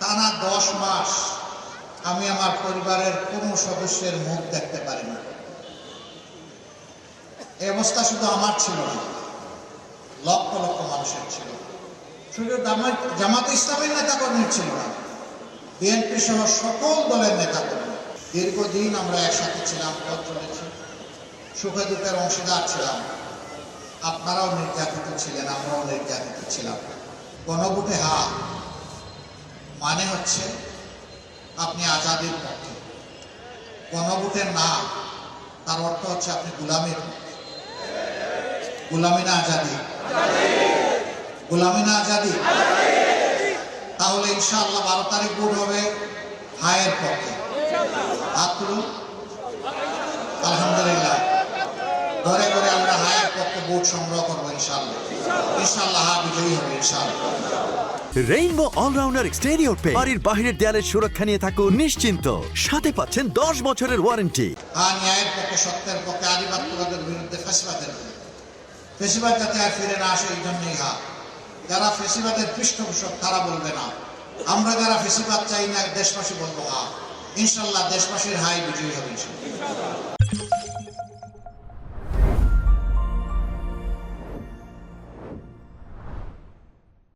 টানা 10 মাস আমি আমার পরিবারের কোনো সদস্যের মুখ দেখতে পারি না। এই অবস্থা শুধু আমার ছিল না, লক্ষ লক্ষ মানুষের ছিল। শুধু জামাতে ইসলামের নেতাকর্মীর ছিল না, বিএনপি সহ সকল দলের নেতাকর্মী। দীর্ঘদিন আমরা একসাথে ছিলাম, পথ চলেছি, সুখে দুঃখের অংশীদার ছিলাম। আপনারাও নির্যাতিত ছিলেন, আমরাও নির্যাতিত ছিলাম। গণভোটে হা মানে হচ্ছে আপনি আজাদির পক্ষে, গণভোটের না তার অর্থ হচ্ছে আপনি গোলামির পক্ষে। গোলামি না আজাদি, গোলামি না আজাদি। তাহলে ইনশাআল্লাহ 12 তারিখ ভোট হবে হায়ের পক্ষে। হাত তুলুন, আলহামদুলিল্লাহ। ঘরে ঘরে আমরা হায়ের পক্ষে ভোট সংগ্রহ করবো ইনশাআল্লাহ। ইনশাআল্লাহ হা বিজয়ী হবে ইনশাআল্লাহ। রেইনবো অলরাউন্ডার এক্সটেরিয়র পেইন্ট বাড়ির বাহিরের দেয়ালের সুরক্ষা নিয়ে থাকুন নিশ্চিন্ত। সাথে পাচ্ছেন 10 বছরের ওয়ারেন্টি। ন্যায়ের পক্ষে, সত্যের পক্ষে, আধিপত্যবাদের বিরুদ্ধে, ফ্যাসিবাদের বিরুদ্ধে। ফ্যাসিবাদ যাতে আর ফিরে না আসে এই জন্যই হা। যারা ফ্যাসিবাদের পৃষ্ঠপোষক তারা বলবে না, আমরা যারা ফ্যাসিবাদ চাই না দেশবাসী বলবো হা। ইনশাআল্লাহ দেশবাসীর হাই বিজয়ী হবে ইনশাআল্লাহ।